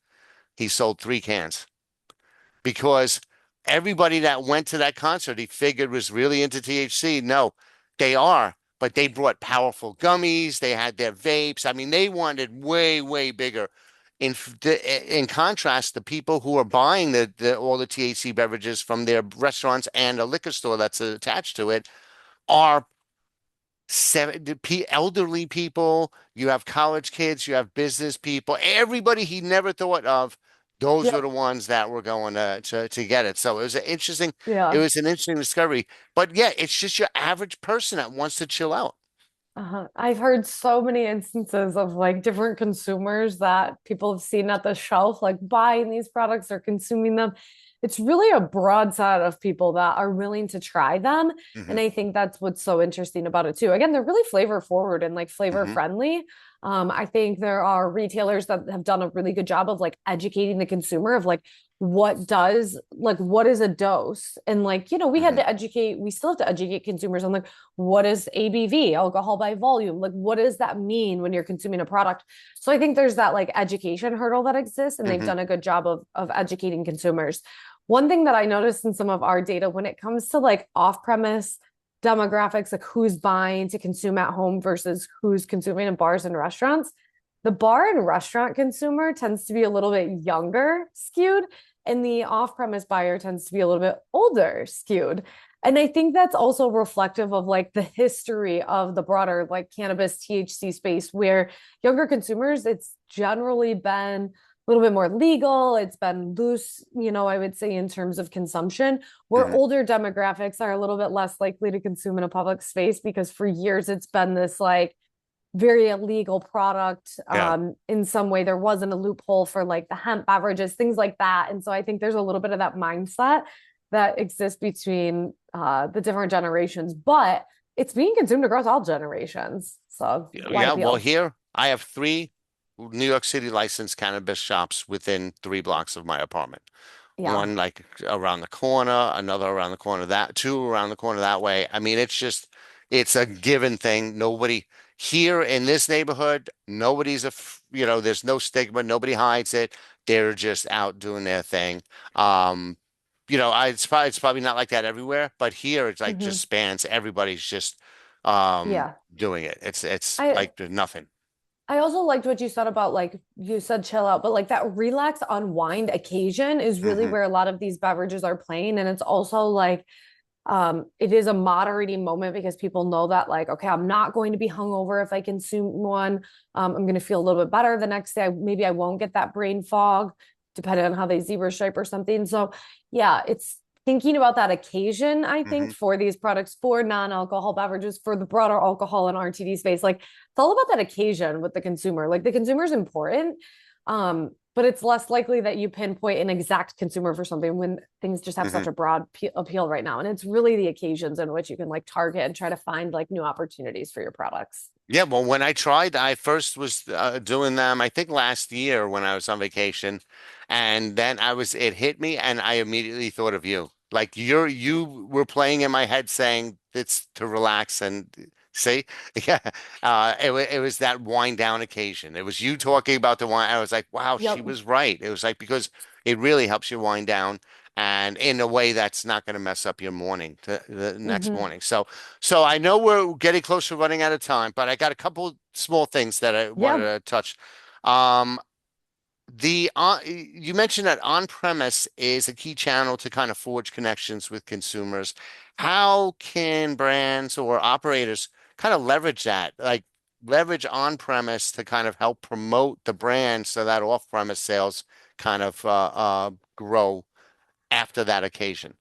He sold 3 cans because everybody that went to that concert he figured was really into THC. No, they are, but they brought powerful gummies. They had their vapes. I mean, they wanted way, way bigger. In contrast, the people who are buying all the THC beverages from their restaurants and a liquor store that's attached to it are elderly people, you have college kids, you have business people, everybody he never thought of. Those were Yep. the ones that were going to get it. So it Yeah. was an interesting discovery. But yeah, it's just your average person that wants to chill out. I've heard so many instances of like different consumers that people have seen at the shelf, like buying these products or consuming them. It's really a broad set of people that are willing to try them. Hmm. And I think that's what's so interesting about it too. Again, they're really flavor forward and like flavor Hmm. friendly. I think there are retailers that have done a really good job of like educating the consumer of like what is a dose? And like, we had Hmm. to educate, we still have to educate consumers on like what is ABV, alcohol by volume? Like, what does that mean when you're consuming a product? So I think there's that like education hurdle that exists, and they've Hmm. done a good job of educating consumers. One thing that I noticed in some of our data when it comes to like off-premise demographics, like who's buying to consume at home versus who's consuming in bars and restaurants, the bar and restaurant consumer tends to be a little bit younger skewed, and the off-premise buyer tends to be a little bit older skewed. And I think that's also reflective of like the history of the broader like cannabis THC space where younger consumers, it's generally been a little bit more legal. It's been loose, I would say in terms of consumption, where Hmm. older demographics are a little bit less likely to consume in a public space because for years it's been this like very illegal product. Yeah. In some way, there wasn't a loophole for like the hemp beverages, things like that. And so I think there's a little bit of that mindset that exists between the different generations, but it's being consumed across all generations. So a lot of Yeah. Well, appeal. here I have 3 New York City licensed cannabis shops within 3 blocks of my apartment. Yeah. One like around the corner, another around the corner that, two around the corner that way. I mean, it's a given thing. Nobody here in this neighborhood, there's no stigma. Nobody hides it. They're just out doing their thing. Um, it's probably not like that everywhere, but here it's like just Hmm. spans. Everybody's just Yeah. doing it. It's I like there's nothing. I also liked what you said about like you said chill out, but like that relax unwind occasion is really Hmm. where a lot of these beverages are playing. And it's also like it is a moderating moment because people know that like okay, I'm not going to be hungover if I consume one. I'm going to feel a little bit better the next day. Maybe I won't get that brain fog depending on how they zebra stripe or something. So yeah, it's thinking about that occasion, I think, Hmm. for these products, for non-alcohol beverages, for the broader alcohol and RTD space. Like it's all about that occasion with the consumer. Like the consumer is important. But it's less likely that you pinpoint an exact consumer for something when things just have Hmm. such a broad appeal right now. And it's really the occasions in which you can like target and try to find like new opportunities for your products. Yeah, well, when I tried, I first was doing them, I think last year when I was on vacation, and then it hit me, and I immediately thought of you. Like you were playing in my head saying it's to relax and see, yeah, it was that wind down occasion. It was you talking about the wine. I was like, wow, she Yep. was right. It was like because it really helps you wind down, and in a way that's not going to mess up your morning the next Mm-hmm. morning. So I know we're getting close to running out of time, but I got a couple small things that I wanted Yeah. to touch. Um, you mentioned that on-premise is a key channel to kind of forge connections with consumers. How can brands or operators kind of leverage that, like leverage on-premise to kind of help promote the brand so that off-premise sales kind of grow after that occasion?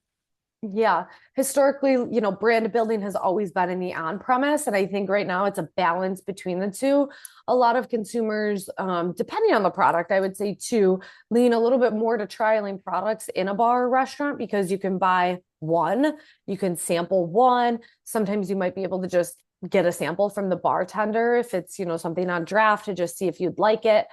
Yeah, historically, brand building has always been in the on-premise, and I think right now it's a balance between the two. A lot of consumers, depending on the product, I would say to lean a little bit more to trialing products in a bar or restaurant because you can buy one, you can sample one. Sometimes you might be able to just get a sample from the bartender if it's, something on draft to just see if you'd like it.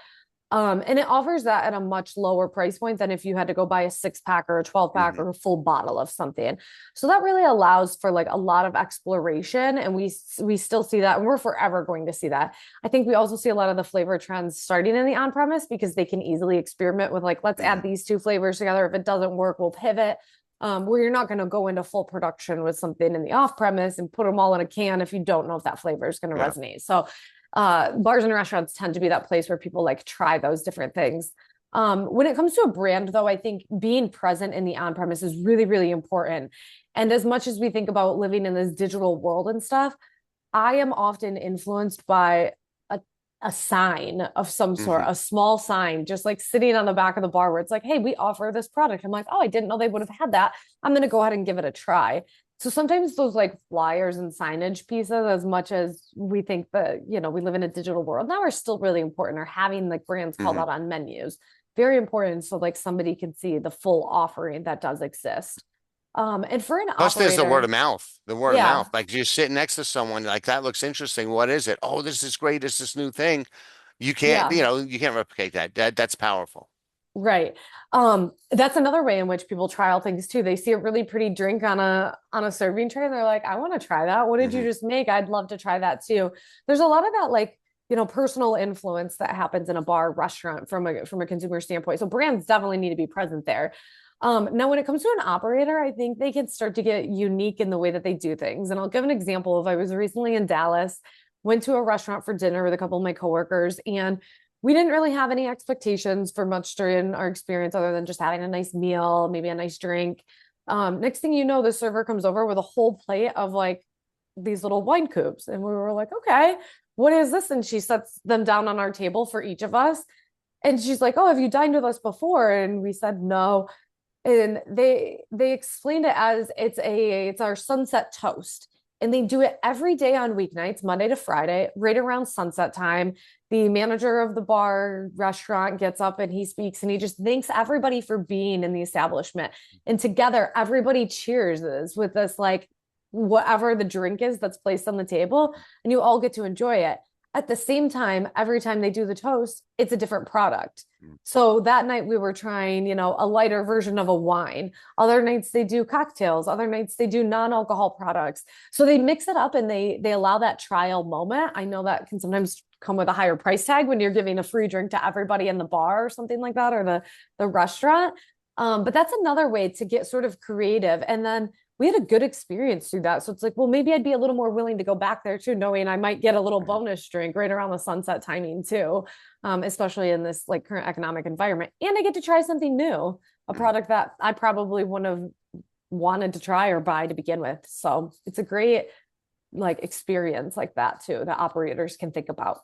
And it offers that at a much lower price point than if you had to go buy a 6 pack or a 12 pack Hmm. or a full bottle of something. So that really allows for like a lot of exploration. And we still see that, and we're forever going to see that. I think we also see a lot of the flavor trends starting in the on-premise because they can easily experiment with like, let's add Hmm. these two flavors together. If it doesn't work, we'll pivot. Where you're not going to go into full production with something in the off premise and put them all in a can if you don't know if that flavor is going to Yeah. resonate. So bars and restaurants tend to be that place where people like try those different things. When it comes to a brand, though, I think being present in the on premise is really, really important. And as much as we think about living in this digital world and stuff, I am often influenced by a sign of some sort, Hmm. a small sign, just like sitting on the back of the bar where it's like, hey, we offer this product. I'm like, oh, I didn't know they would have had that. I'm going to go ahead and give it a try. So sometimes those like flyers and signage pieces, as much as we think that, we live in a digital world now, are still really important, or having like brands called Hmm. out on menus. Very important. So like somebody can see the full offering that does exist. And for an Plus, there's the word operator, of mouth. The word of yeah, mouth. Like you're sitting next to someone, like that looks interesting. What is it? Oh, this is great. This is this new thing. You can't, yeah. you can't replicate that. That's powerful. Right. That's another way in which people trial things too. They see a really pretty drink on a serving tray and they're like, I want to try that. What did you Hmm. just make? I'd love to try that too. There's a lot of that like, personal influence that happens in a bar restaurant from a consumer standpoint. So brands definitely need to be present there. Now when it comes to an operator, I think they can start to get unique in the way that they do things. And I'll give an example of I was recently in Dallas, went to a restaurant for dinner with a couple of my coworkers, and we didn't really have any expectations for much during our experience other than just having a nice meal, maybe a nice drink. Next thing you know, the server comes over with a whole plate of like these little wine cubes. And we were like, okay, what is this? And she sets them down on our table for each of us. And she's like, oh, have you dined with us before? And we said no. And they explained it as it's our sunset toast, and they do it every day on weeknights, Monday to Friday, right around sunset time. The manager of the bar restaurant gets up and he speaks and he just thanks everybody for being in the establishment, and together everybody cheers with this like whatever the drink is that's placed on the table, and you all get to enjoy it. At the same time, every time they do the toast, it's a different product. So that night we were trying, a lighter version of a wine. Other nights they do cocktails. Other nights they do non-alcohol products. So they mix it up and they allow that trial moment. I know that can sometimes come with a higher price tag when you're giving a free drink to everybody in the bar or something like that, or the restaurant. But that's another way to get sort of creative. And then we had a good experience through that. So it's like, well, maybe I'd be a little more willing to go back there too, knowing I might get a little Hmm. bonus drink right around the sunset timing too, especially in this like current economic environment. And I get to try something new, a Hmm. product that I probably wouldn't have wanted to try or buy to begin with. So it's a great like experience like that too that operators can think about.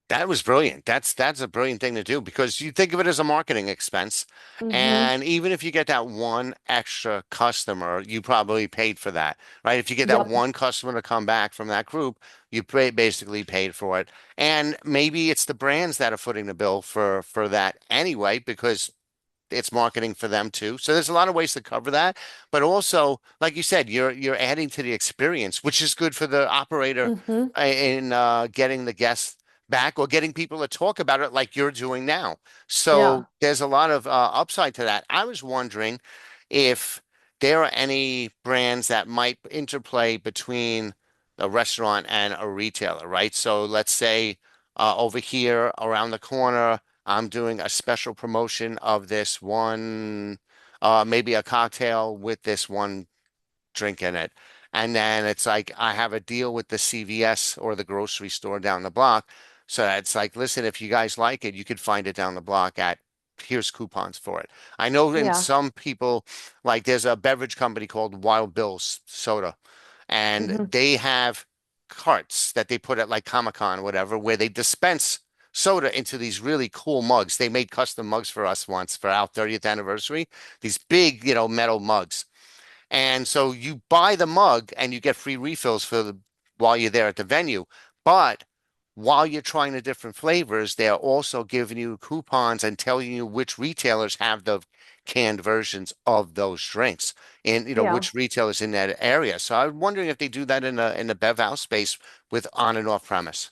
That was brilliant. That's a brilliant thing to do because you think of it as a marketing expense. Mm-hmm. And even if you get that one extra customer, you probably paid for that, right? If you get that Yep. one customer to come back from that group, you basically paid for it. And maybe it's the brands that are footing the bill for that anyway, because it's marketing for them too. So there's a lot of ways to cover that. But also, like you said, you're adding to the experience, which is good for the operator Mm-hmm. in getting the guests back or getting people to talk about it like you're doing now. Yeah. So there's a lot of upside to that. I was wondering if there are any brands that might interplay between a restaurant and a retailer, right? So let's say over here around the corner, I'm doing a special promotion of this one, maybe a cocktail with this one drink in it. And then it's like I have a deal with the CVS or the grocery store down the block. So it's like, listen, if you guys like it, you could find it down the block at here's coupons for it. I know in Yeah. some people, like there's a beverage company called Wild Bill's Soda, and Hmm. they have carts that they put at like Comic-Con or whatever, where they dispense soda into these really cool mugs. They made custom mugs for us once for our 30th anniversary, these big, metal mugs. And so you buy the mug and you get free refills while you're there at the venue. But while you're trying the different flavors, they're also giving you coupons and telling you which retailers have the canned versions of those drinks and Yeah. which retailers in that area. So I'm wondering if they do that in the Bev House space with on and off premise.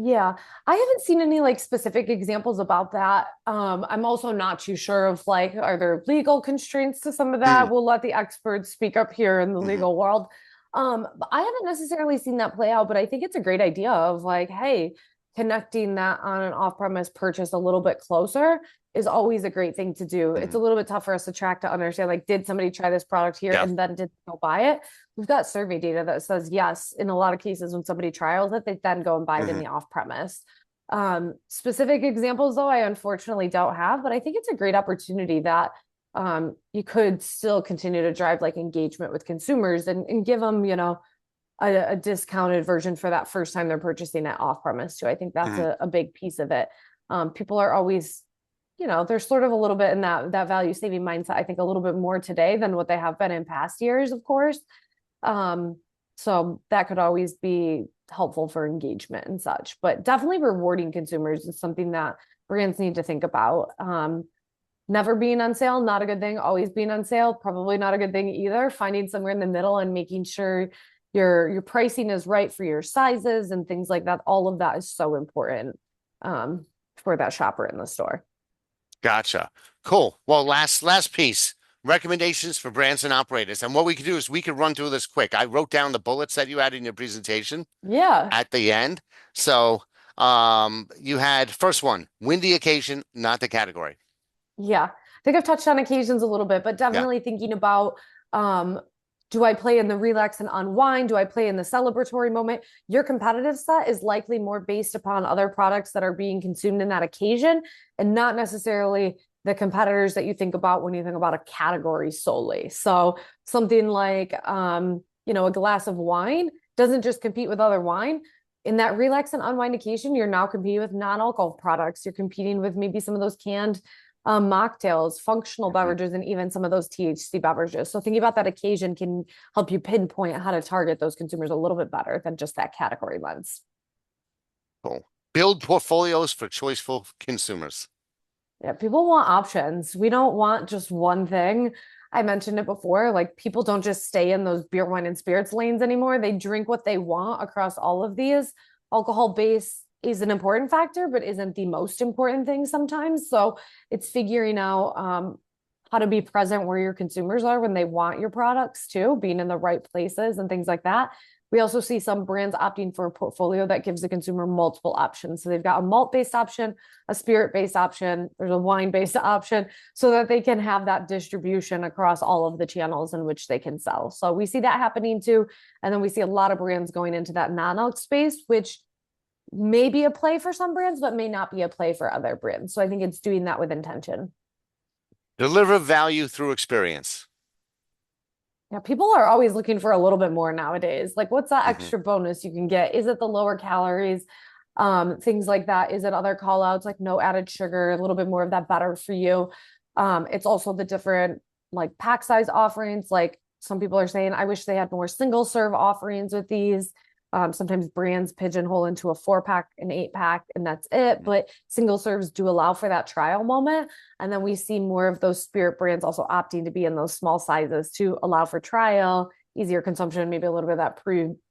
Yeah, I haven't seen any like specific examples about that. I'm also not too sure of like, are there legal constraints to some of Mm, that? We'll let the experts speak up here in the hmm legal world. But I haven't necessarily seen that play out, but I think it's a great idea of like, hey, connecting that on and off-premise purchase a little bit closer is always a great thing to do. It's hmm a little bit tough for us to track to understand like, did somebody try this product here Yeah. and then did go buy it? We've got survey data that says yes, in a lot of cases when somebody trials it, they then go and buy it in hmm the off premise. Specific examples, though, I unfortunately don't have, but I think it's a great opportunity that you could still continue to drive like engagement with consumers and give them, a discounted version for that first time they're purchasing it off premise too. I think that's hmm a big piece of it. People are always, they're sort of a little bit in that value saving mindset, I think a little bit more today than what they have been in past years, of course. Um, so that could always be helpful for engagement and such, but definitely rewarding consumers is something that brands need to think about. Never being on sale, not a good thing. Always being on sale, probably not a good thing either. Finding somewhere in the middle and making sure your pricing is right for your sizes and things like that. All of that is so important for that shopper in the store. Gotcha. Cool. Well, last piece. Recommendations for brands and operators. And what we could do is we could run through this quick. I wrote down the bullets that you had in your presentation Yeah. at the end. So you had first one, win the occasion, not the category. Yeah. I think I've touched on occasions a little bit, but Yeah. definitely thinking about um, do I play in the relax and unwind? Do I play in the celebratory moment? Your competitive set is likely more based upon other products that are being consumed in that occasion and not necessarily the competitors that you think about when you think about a category solely. So something like a glass of wine doesn't just compete with other wine. In that relax and unwind occasion, you're now competing with non-alcohol products. You're competing with maybe some of those canned mocktails, functional Mhm. beverages, and even some of those THC beverages. So thinking about that occasion can help you pinpoint how to target those consumers a little bit better than just that category lens. Cool. Build portfolios for choiceful consumers. Yeah, people want options. We don't want just one thing. I mentioned it before, like people don't just stay in those beer, wine, and spirits lanes anymore. They drink what they want across all of these. Alcohol base is an important factor, but isn't the most important thing sometimes. So it's figuring out how to be present where your consumers are when they want your products too, being in the right places and things like that. We also see some brands opting for a portfolio that gives the consumer multiple options. So they've got a malt based option, a spirit based option, there's a wine based option, so that they can have that distribution across all of the channels in which they can sell. So we see that happening too. And then we see a lot of brands going into that non-alc space, which may be a play for some brands, but may not be a play for other brands. So I think it's doing that with intention. Deliver value through experience. Yeah, people are always looking for a little bit more nowadays. Like, what's that hmm extra bonus you can get? Is it the lower calories? Things like that. Is it other call outs like no added sugar, a little bit more of that better for you? It's also the different like pack size offerings. Like some people are saying, I wish they had more single serve offerings with these. Sometimes brands pigeonhole into a 4-pack, an 8-pack, and that's it. But single serves do allow for that trial moment. And then we see more of those spirit brands also opting to be in those small sizes to allow for trial, easier consumption, maybe a little bit of that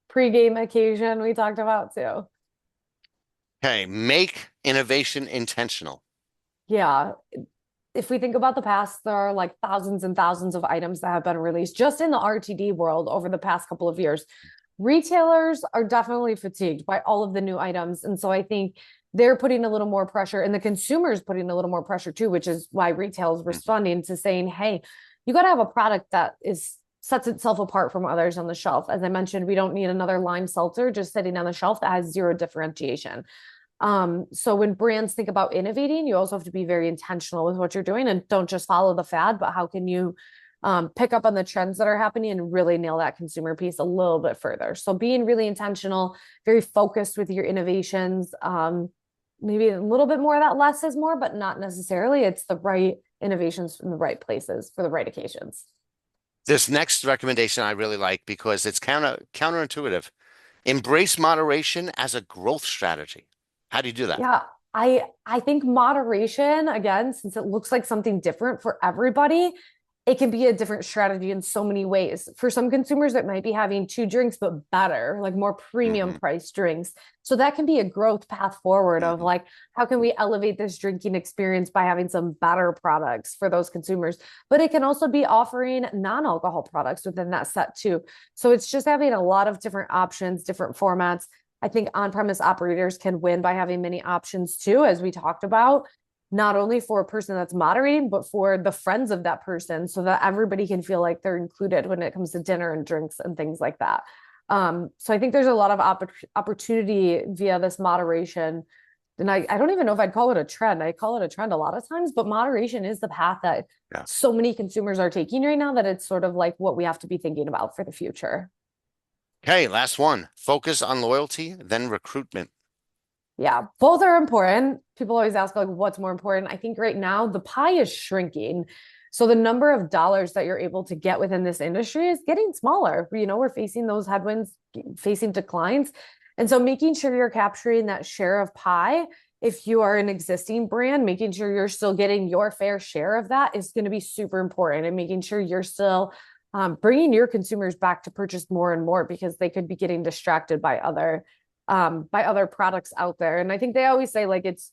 pre-game occasion we talked about too. Okay. Make innovation intentional. Yeah. If we think about the past, there are like thousands and thousands of items that have been released just in the RTD world over the past couple of years. Retailers are definitely fatigued by all of the new items. And so I think they're putting a little more pressure and the consumers putting a little more pressure too, which is why retail is Mhm. responding to saying, hey, you got to have a product that is sets itself apart from others on the shelf. As I mentioned, we don't need another lime seltzer just sitting on the shelf that has zero differentiation. So when brands think about innovating, you also have to be very intentional with what you're doing and don't just follow the fad, but how can you pick up on the trends that are happening and really nail that consumer piece a little bit further. So being really intentional, very focused with your innovations. Maybe a little bit more of that less is more, but not necessarily. It's the right innovations in the right places for the right occasions. This next recommendation I really like because it's counterintuitive. Embrace moderation as a growth strategy. How do you do that? Yeah, I think moderation, again, since it looks like something different for everybody, it can be a different strategy in so many ways. For some consumers, it might be having two drinks, but better, like more premium Hmm. price drinks. So that can be a growth path forward of Hmm. like, how can we elevate this drinking experience by having some better products for those consumers? But it can also be offering non-alcohol products within that set too. So it's just having a lot of different options, different formats. I think on-premise operators can win by having many options too, as we talked about, not only for a person that's moderating, but for the friends of that person so that everybody can feel like they're included when it comes to dinner and drinks and things like that. So I think there's a lot of opportunity via this moderation. And I don't even know if I'd call it a trend. I call it a trend a lot of times, but moderation is the path that Yeah. so many consumers are taking right now that it's sort of like what we have to be thinking about for the future. Okay, last one. Focus on loyalty, then recruitment. Yeah, both are important. People always ask, like, what's more important? I think right now the pie is shrinking. So the number of dollars that you're able to get within this industry is getting smaller. We're facing those headwinds, facing declines. And so making sure you're capturing that share of pie, if you are an existing brand, making sure you're still getting your fair share of that is going to be super important, and making sure you're still bringing your consumers back to purchase more and more because they could be getting distracted by other products out there. And I think they always say like it's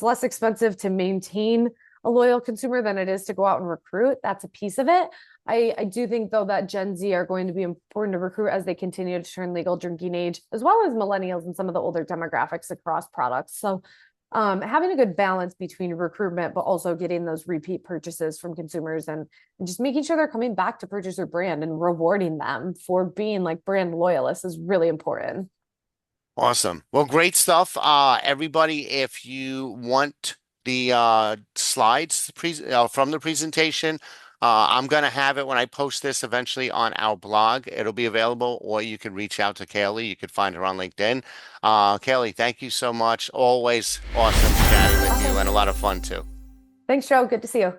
less expensive to maintain a loyal consumer than it is to go out and recruit. That's a piece of it. I do think though that Gen Z are going to be important to recruit as they continue to turn legal drinking age, as well as millennials and some of the older demographics across products. So having a good balance between recruitment, but also getting those repeat purchases from consumers and just making sure they're coming back to purchase your brand and rewarding them for being like brand loyalists is really important. Awesome. Well, great stuff. Everybody, if you want the slides from the presentation, I'm going to have it when I post this eventually on our blog. It'll be available, or you can reach out to Kaleigh. You could find her on LinkedIn. Kaleigh, thank you so much. Always awesome chatting with you Awesome. and a lot of fun too. Thanks, Joe. Good to see you.